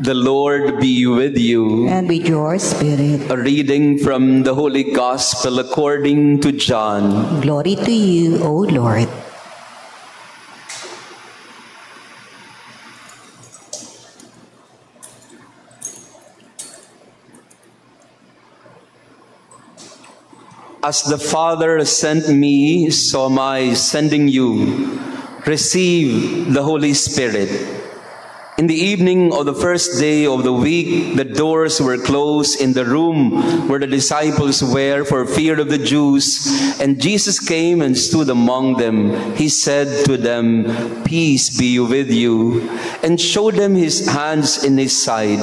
The Lord be with you. And with your spirit. A reading from the Holy Gospel according to John. Glory to you, O Lord. As the Father sent me, so am I sending you. Receive the Holy Spirit. In the evening of the first day of the week, the doors were closed in the room where the disciples were for fear of the Jews. And Jesus came and stood among them. He said to them, "Peace be with you," and showed them his hands and his side.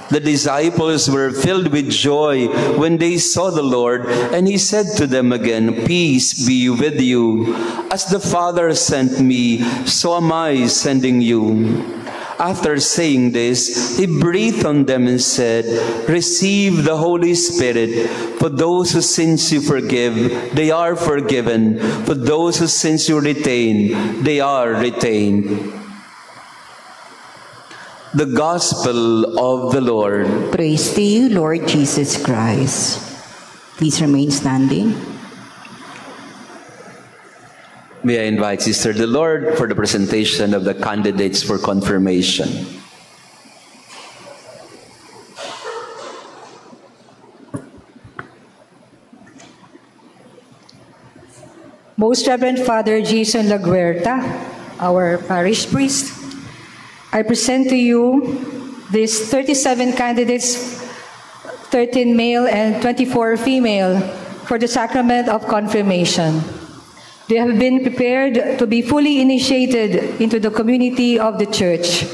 The disciples were filled with joy when they saw the Lord, and he said to them again, "Peace be with you. As the Father sent me, so am I sending you." After saying this, he breathed on them and said, "Receive the Holy Spirit. For those whose sins you forgive, they are forgiven. For those whose sins you retain, they are retained." The Gospel of the Lord. Praise to you, Lord Jesus Christ. Please remain standing. May I invite Sister Delord for the presentation of the candidates for confirmation. Most Reverend Father Jason Laguerta, our parish priest, I present to you these 37 candidates, 13 male and 24 female, for the sacrament of confirmation. They have been prepared to be fully initiated into the community of the Church.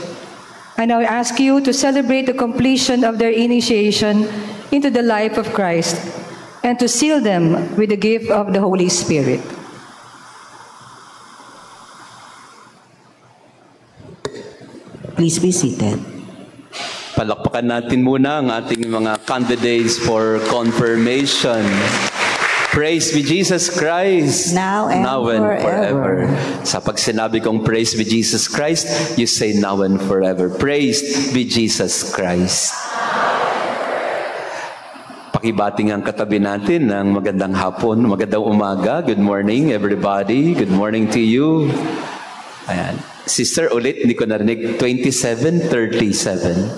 I now ask you to celebrate the completion of their initiation into the life of Christ and to seal them with the gift of the Holy Spirit. Please be seated. Palakpakan natin muna ang ating mga candidates for confirmation. Praise be Jesus Christ. Now and forever. Sa pag sinabi kong praise be Jesus Christ, you say now and forever. Praise be Jesus Christ. Pakibating ang katabi natin ng magandang hapon, magandang umaga. Good morning, everybody. Good morning to you. Ayan. Sister, ulit, hindi ko narinig. 27, 37.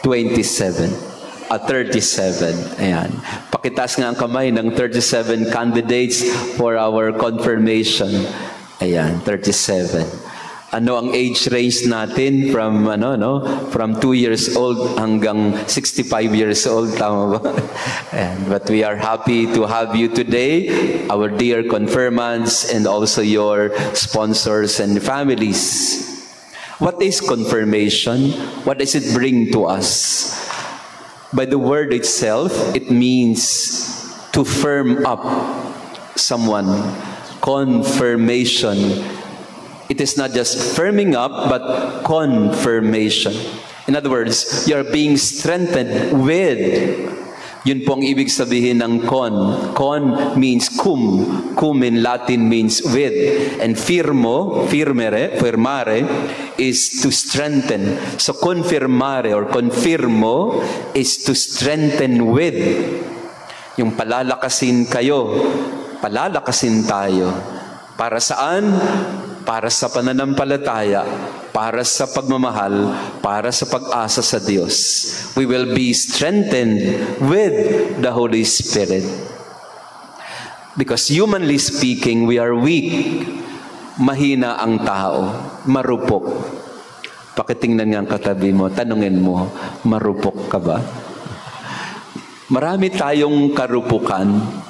27. 37. Ayan. Pakitaas nga ang kamay ng 37 candidates for our confirmation. Ayan, 37. Ano ang age range natin from from 2 years old hanggang 65 years old, tama ba? Ayan. But we are happy to have you today, our dear confirmants and also your sponsors and families. What is confirmation? What does it bring to us? By the word itself, it means to firm up someone. Confirmation. It is not just firming up, but confirmation. In other words, you are being strengthened with. Yun po ang ibig sabihin ng con. Con means cum. Cum in Latin means with. And firmare, is to strengthen. So confirmare or confirmo is to strengthen with. Yung palalakasin kayo, palalakasin tayo. Para saan? Para sa pananampalataya, para sa pagmamahal, para sa pag-asa sa Diyos. We will be strengthened with the Holy Spirit. Because humanly speaking, we are weak. Mahina ang tao, marupok. Pakitingnan nga ang katabi mo, tanungin mo, marupok ka ba? Marami tayong karupukan.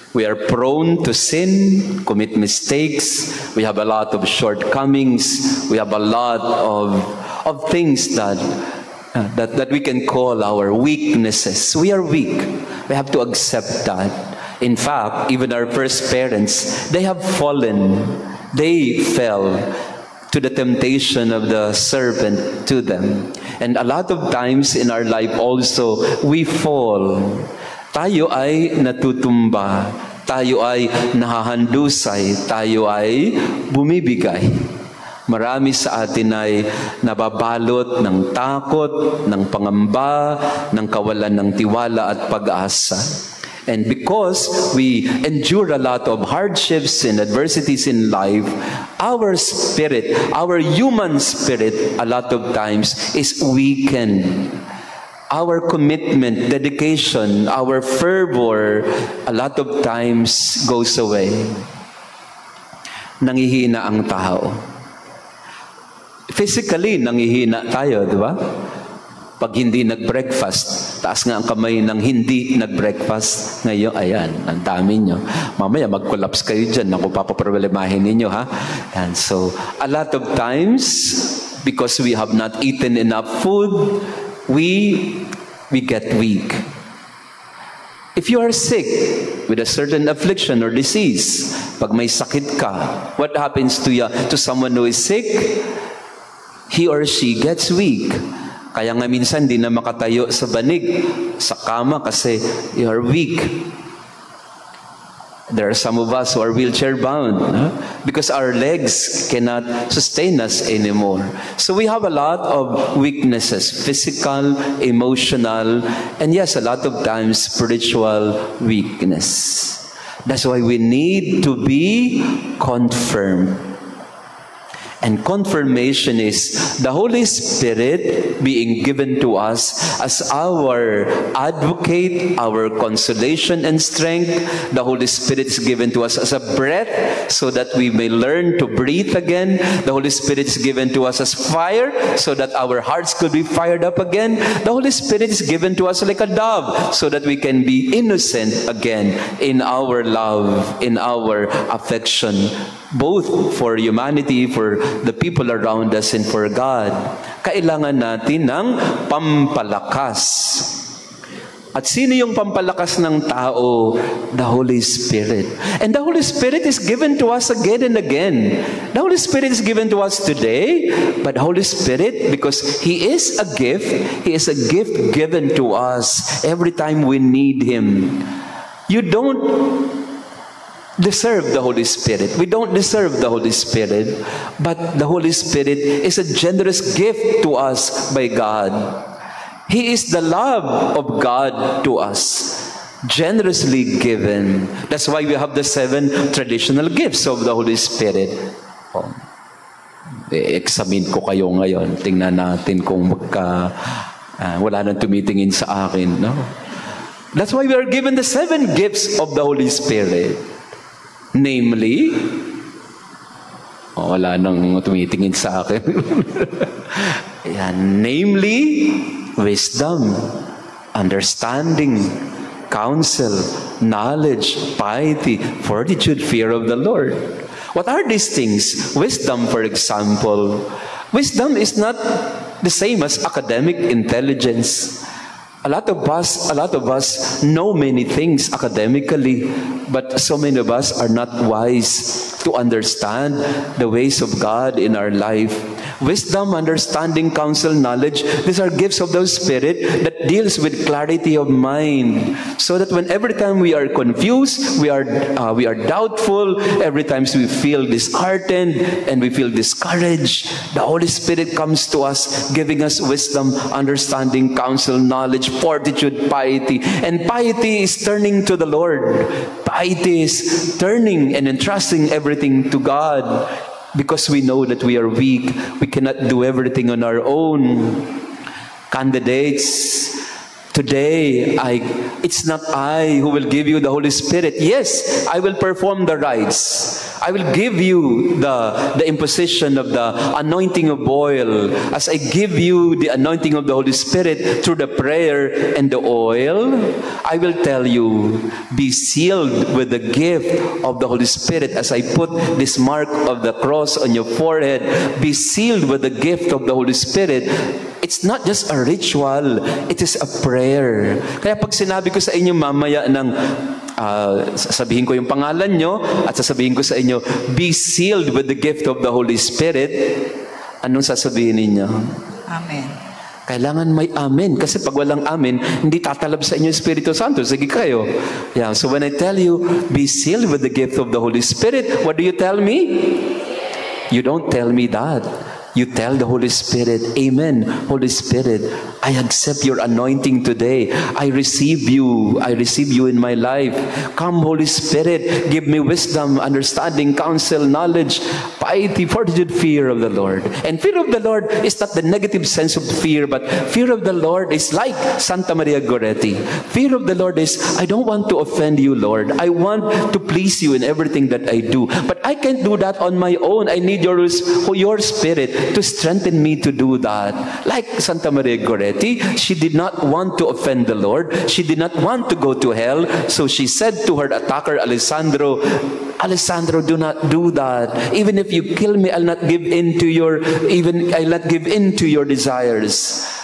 We are prone to sin, commit mistakes. We have a lot of shortcomings. We have a lot of things that we can call our weaknesses. We are weak. We have to accept that. In fact, even our first parents, they have fallen. They fell to the temptation of the serpent to them. And a lot of times in our life also, we fall. Tayo ay natutumba, tayo ay nahahandusay, tayo ay bumibigay. Marami sa atin ay nababalot ng takot, ng pangamba, ng kawalan ng tiwala at pag-asa. And because we endure a lot of hardships and adversities in life, our spirit, our human spirit, a lot of times is weakened. Our commitment, dedication, our fervor, a lot of times goes away. Nangihina ang tao. Physically, nangihina tayo, di ba? Pag hindi nag-breakfast, taas nga ang kamay ng hindi nag-breakfast. Ngayon, ayan, ang dami nyo. Mamaya, mag-collapse kayo dyan. Naku, papaproblemahin ninyo, ha? And so, a lot of times, because we have not eaten enough food, we get weak. If you are sick with a certain affliction or disease, pag may sakit ka, what happens to someone who is sick? He or she gets weak. Kaya nga minsan di na makatayo sa banig, sa kama kasi you are weak. There are some of us who are wheelchair bound because our legs cannot sustain us anymore. So we have a lot of weaknesses, physical, emotional, and yes, a lot of times spiritual weakness. That's why we need to be confirmed. And confirmation is the Holy Spirit being given to us as our advocate, our consolation and strength. The Holy Spirit is given to us as a breath so that we may learn to breathe again. The Holy Spirit is given to us as fire so that our hearts could be fired up again. The Holy Spirit is given to us like a dove so that we can be innocent again in our love, in our affection, both for humanity, for the people around us, and for God. Kailangan natin ng pampalakas. At sino yung pampalakas ng tao? The Holy Spirit. And the Holy Spirit is given to us again and again. The Holy Spirit is given to us today, but the Holy Spirit, because He is a gift given to us every time we need Him. You don't deserve the Holy Spirit. We don't deserve the Holy Spirit, but the Holy Spirit is a generous gift to us by God. He is the love of God to us, generously given. That's why we have the 7 traditional gifts of the Holy Spirit. Examine ko kayo ngayon. Tingnan natin kung wala nang tumitingin sa akin. No? That's why we are given the 7 gifts of the Holy Spirit. Namely, wala nang tumitingin sa akin. Ayan, namely, wisdom, understanding, counsel, knowledge, piety, fortitude, fear of the Lord. What are these things? Wisdom, for example. Wisdom is not the same as academic intelligence. A lot of us know many things academically, but so many of us are not wise to understand the ways of God in our life. Wisdom, understanding, counsel, knowledge, these are gifts of the Spirit that deals with clarity of mind. So that when every time we are confused, we are doubtful, every time we feel disheartened and we feel discouraged, the Holy Spirit comes to us, giving us wisdom, understanding, counsel, knowledge, fortitude, piety. And piety is turning to the Lord. Piety is turning and entrusting everything to God. Because we know that we are weak, we cannot do everything on our own. Candidates, today, it's not I who will give you the Holy Spirit. Yes, I will perform the rites. I will give you the imposition of the anointing of oil, as I give you the anointing of the Holy Spirit through the prayer and the oil. I will tell you, be sealed with the gift of the Holy Spirit as I put this mark of the cross on your forehead. Be sealed with the gift of the Holy Spirit. It's not just a ritual, it is a prayer. Kaya pag sinabi ko sa inyo mamaya sasabihin ko yung pangalan nyo at sasabihin ko sa inyo, be sealed with the gift of the Holy Spirit, anong sasabihin ninyo? Amen. Kailangan may amen. Kasi pag walang amen, hindi tatalab sa inyo yung Espiritu Santo. Sige kayo. Yeah, so when I tell you, be sealed with the gift of the Holy Spirit, what do you tell me? You don't tell me that. You tell the Holy Spirit, Amen, Holy Spirit, I accept your anointing today. I receive you. I receive you in my life. Come, Holy Spirit, give me wisdom, understanding, counsel, knowledge, piety, fortitude, fear of the Lord. And fear of the Lord is not the negative sense of fear, but fear of the Lord is like Santa Maria Goretti. Fear of the Lord is, I don't want to offend you, Lord. I want to please you in everything that I do. But I can't do that on my own. I need your Spirit to strengthen me to do that. Like Santa Maria Goretti, she did not want to offend the Lord. She did not want to go to hell. So she said to her attacker, Alessandro, Alessandro, do not do that. Even if you kill me, I'll not give in to your desires.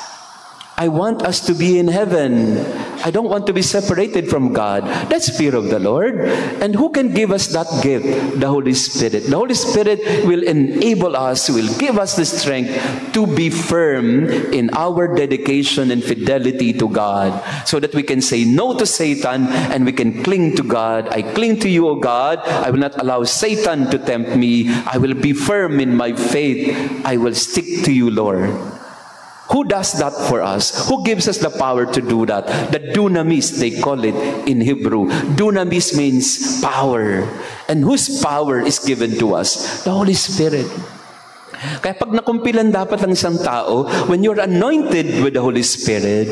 I want us to be in heaven. I don't want to be separated from God. That's fear of the Lord. And who can give us that gift? The Holy Spirit. The Holy Spirit will enable us, will give us the strength to be firm in our dedication and fidelity to God, so that we can say no to Satan and we can cling to God. I cling to you, O God. I will not allow Satan to tempt me. I will be firm in my faith. I will stick to you, Lord. Who does that for us? Who gives us the power to do that? The dunamis, they call it in Hebrew. Dunamis means power. And whose power is given to us? The Holy Spirit. Kaya pag nakumpilan dapat ng isang tao, when you're anointed with the Holy Spirit,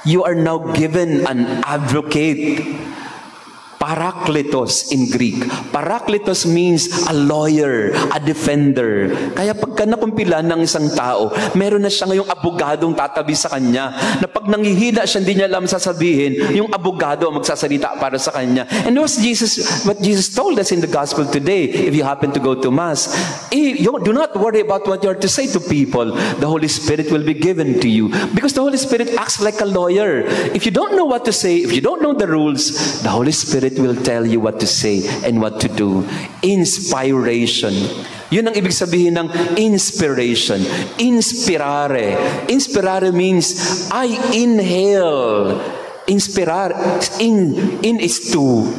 you are now given an advocate. Parakletos in Greek. Parakletos means a lawyer, a defender. Kaya pagka nakumpilan ng isang tao, meron na siya ngayong abogadong tatabi sa kanya, na pag nanghihina siya, hindi niya alam sasabihin, yung abogado ang magsasalita para sa kanya. And what Jesus told us in the gospel today, if you happen to go to Mass, do not worry about what you are to say to people. The Holy Spirit will be given to you. Because the Holy Spirit acts like a lawyer. If you don't know what to say, if you don't know the rules, the Holy Spirit will tell you what to say and what to do. Inspiration. Yun ang ibig sabihin ng inspiration. Inspirare. Inspirare means I inhale. Inspirare. In is to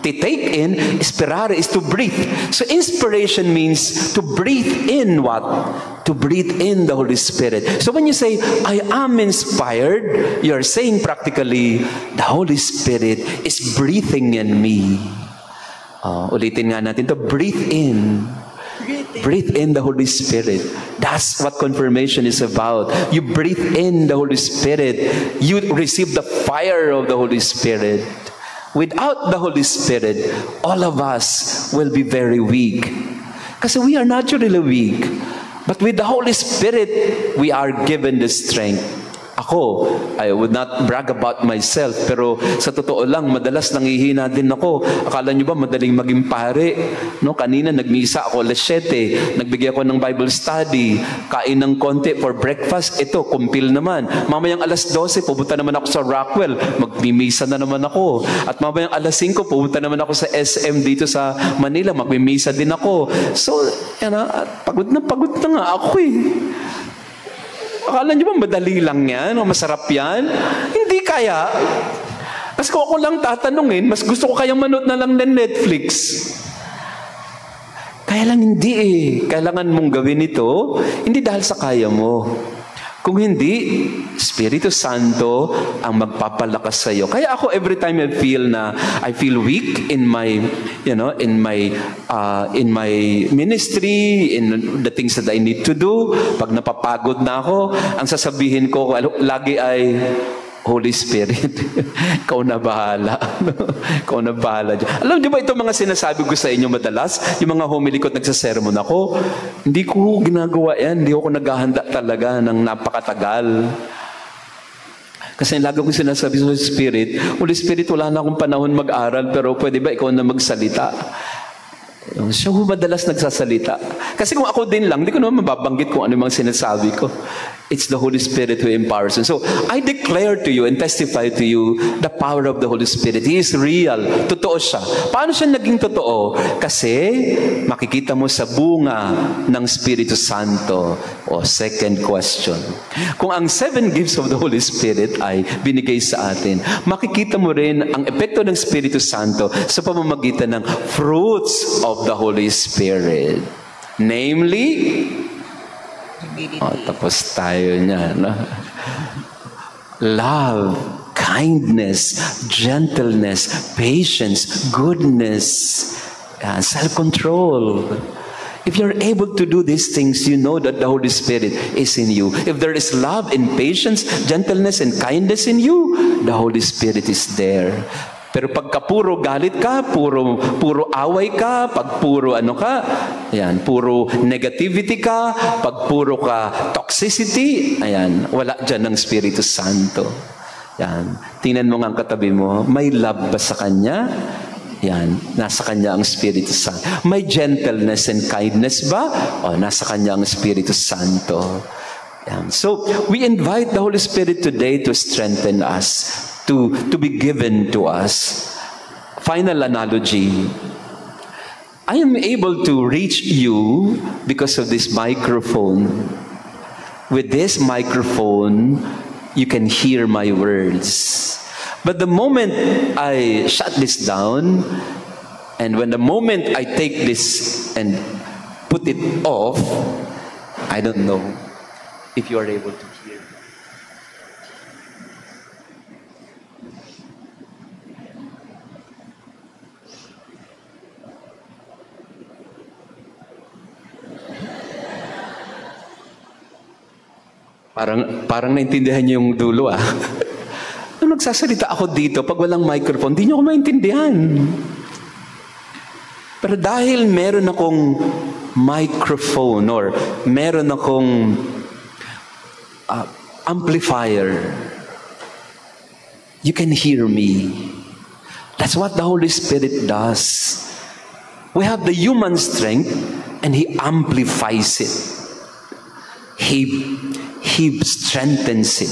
take in. Inspirare is to breathe. So inspiration means to breathe in what? To breathe in the Holy Spirit. So when you say, I am inspired, you're saying practically, the Holy Spirit is breathing in me. Ulitin nga natin to, breathe in. Breathe in the Holy Spirit. That's what confirmation is about. You breathe in the Holy Spirit. You receive the fire of the Holy Spirit. Without the Holy Spirit, all of us will be very weak. Kasi we are naturally weak. But with the Holy Spirit, we are given the strength. Ako, I would not brag about myself, pero sa totoo lang, madalas nangihina din ako. Akala nyo ba madaling maging pare? No, kanina nagmisa ako alas 7, nagbigay ako ng Bible study, kain ng konti for breakfast, ito, kumpil naman. Mamayang alas 12, pupunta naman ako sa Rockwell, magmimisa na naman ako. At mamayang alas 5, pupunta naman ako sa SM dito sa Manila, magmimisa din ako. So, pagod na nga ako eh. Akala nyo ba madali lang yan? O masarap yan? Hindi kaya. Kasi kung ako lang tatanungin, mas gusto ko kayang manood na lang ng Netflix. Kaya lang hindi eh. Kailangan mong gawin ito, hindi dahil sa kaya mo. Kung hindi, Espiritu Santo ang magpapalakas sa iyo. Kaya ako every time I feel weak in my ministry, in the things that I need to do, pag napapagod na ako, ang sasabihin ko lagi ay, Holy Spirit, ikaw na bahala. Ikaw na bahala dyan. Alam niyo ba ito mga sinasabi ko sa inyo madalas? Yung mga homily ko at nagsasermon ako, hindi ko ginagawa yan. Hindi ako naghahanda talaga ng napakatagal. Kasi lagi ko sinasabi sa Holy Spirit, wala na akong panahon mag-aral, pero pwede ba ikaw na magsalita? Siya ho madalas nagsasalita. Kasi kung ako din lang, hindi ko naman mababanggit kung ano yung mga sinasabi ko. It's the Holy Spirit who empowers us. So, I declare to you and testify to you the power of the Holy Spirit. He is real. Totoo siya. Paano siya naging totoo? Kasi, makikita mo sa bunga ng Espiritu Santo. Second question. Kung ang 7 gifts of the Holy Spirit ay binigay sa atin, makikita mo rin ang epekto ng Espiritu Santo sa pamamagitan ng fruits of the Holy Spirit. Namely, tapos tayo niya, no? Love, kindness, gentleness, patience, goodness, self-control. If you're able to do these things, you know that the Holy Spirit is in you. If there is love and patience, gentleness and kindness in you, the Holy Spirit is there. Pero pagka puro galit ka, puro away ka, pag puro ano ka, ayan, puro negativity ka, pag puro ka toxicity, ayan, wala dyan ng Espiritu Santo. Ayan, tingnan mo nga ang katabi mo, may love ba sa Kanya? Yan, nasa Kanya ang Espiritu Santo. May gentleness and kindness ba? O, nasa Kanya ang Espiritu Santo. Yan. So, we invite the Holy Spirit today to strengthen us, to be given to us. Final analogy. I am able to reach you because of this microphone. With this microphone, you can hear my words. But the moment I shut this down, and when the moment I take this and put it off, I don't know if you are able to hear. Parang naintindihan niyo yung dulo, ah. Nung nagsasalita ako dito, pag walang microphone, di niyo ako maintindihan. Pero dahil meron akong microphone or meron akong amplifier, you can hear me. That's what the Holy Spirit does. We have the human strength and He amplifies it. He strengthens it.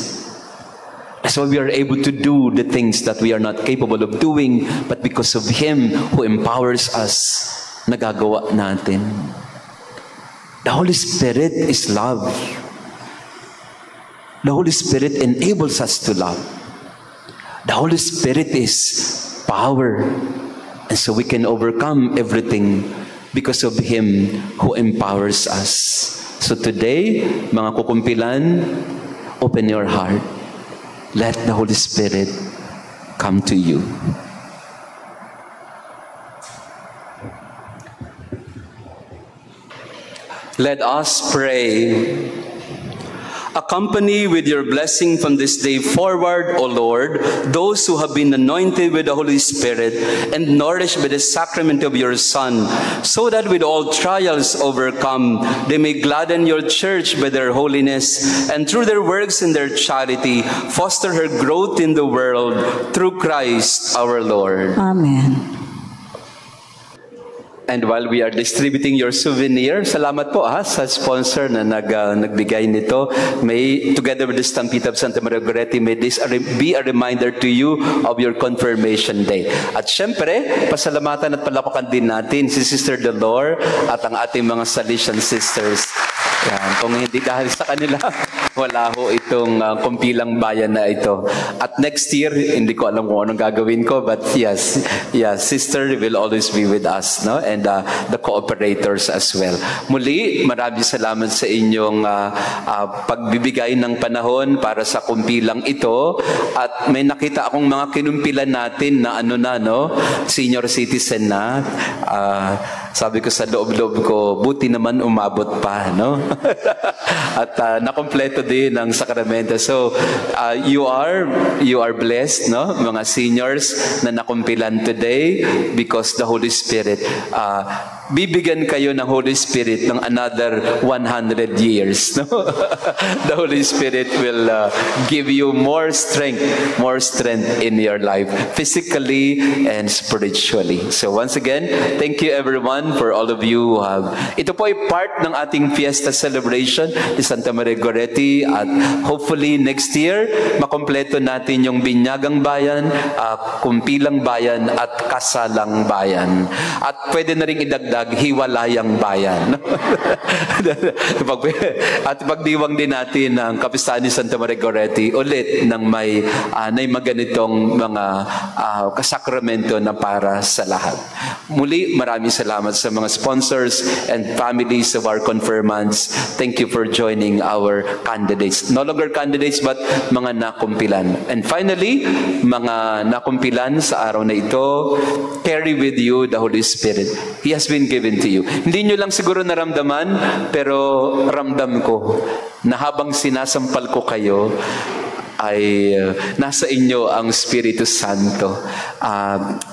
That's why we are able to do the things that we are not capable of doing, but because of Him who empowers us, nagagawa natin. The Holy Spirit is love. The Holy Spirit enables us to love. The Holy Spirit is power. And so we can overcome everything because of Him who empowers us. So today, mga kukumpilan, open your heart. Let the Holy Spirit come to you. Let us pray. Accompany with your blessing from this day forward, O Lord, those who have been anointed with the Holy Spirit and nourished by the sacrament of your Son, so that with all trials overcome, they may gladden your church by their holiness, and through their works and their charity, foster her growth in the world, through Christ our Lord. Amen. And while we are distributing your souvenir, salamat po sa sponsor na nagbigay nito. May, together with the Stampede of Santa Maria Goretti, may this be a reminder to you of your confirmation day. At syempre, pasalamatan at palapakan din natin si Sister Dolor at ang ating mga Salesian sisters. Yan. Kung hindi dahil sa kanila, wala ho itong kumpilang bayan na ito. At next year, hindi ko alam kung anong gagawin ko, but yes, Sister will always be with us, no? And the cooperators as well. Muli, maraming salamat sa inyong pagbibigay ng panahon para sa kumpilang ito. At may nakita akong mga kinumpilan natin na senior citizen na. Sabi ko sa loob-loob ko, buti naman umabot pa, no? At nakompleto din ang sakramento. So, you are blessed, no? Mga seniors na nakumpilan today because the Holy Spirit, bibigyan kayo ng Holy Spirit ng another 100 years, no? The Holy Spirit will give you more strength in your life, physically and spiritually. So once again, thank you everyone for all of you who have. Ito po ay part ng ating fiesta celebration ni Santa Maria Goretti, at hopefully next year makompleto natin yung binyagang bayan, kumpilang bayan at kasalang bayan. At pwede na rin idagdag kag hiwalayang bayan. At pagdiwang din natin ang Kapistahan ni Santa Maria Goretti ulit ng may maganitong mga kasakramento na para sa lahat. Muli, maraming salamat sa mga sponsors and families of our confirmants. Thank you for joining our candidates. No longer candidates, but mga nakumpilan. And finally, mga nakumpilan sa araw na ito, carry with you the Holy Spirit. He has been given to you. Hindi nyo lang siguro naramdaman, pero ramdam ko na habang sinasampal ko kayo, ay nasa inyo ang Espiritu Santo.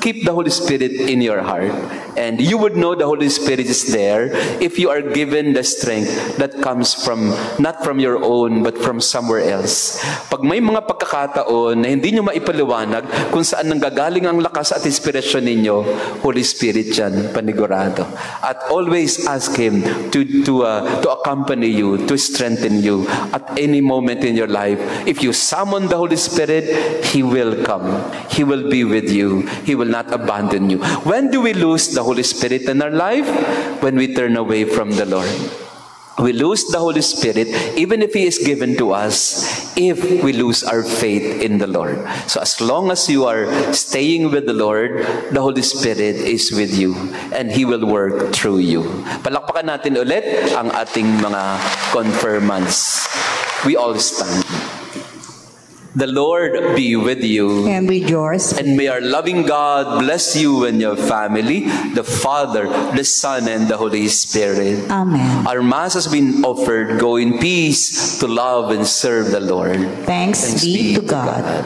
Keep the Holy Spirit in your heart. And you would know the Holy Spirit is there if you are given the strength that comes from, not from your own, but from somewhere else. Pag may mga pagkakataon na hindi nyo maipaliwanag kung saan nanggagaling ang lakas at inspirasyon ninyo, Holy Spirit yan, panigurado. At always ask Him to accompany you, to strengthen you at any moment in your life. If you summon the Holy Spirit, He will come. He will be with you. He will not abandon you. When do we lose the Holy Spirit in our life? When we turn away from the Lord. We lose the Holy Spirit even if He is given to us, if we lose our faith in the Lord. So as long as you are staying with the Lord, the Holy Spirit is with you and He will work through you. Palakpakan natin ulit ang ating mga confirmants. We all stand. The Lord be with you. And with yours. And may our loving God bless you and your family, the Father, the Son, and the Holy Spirit. Amen. Our Mass has been offered. Go in peace to love and serve the Lord. Thanks be to God.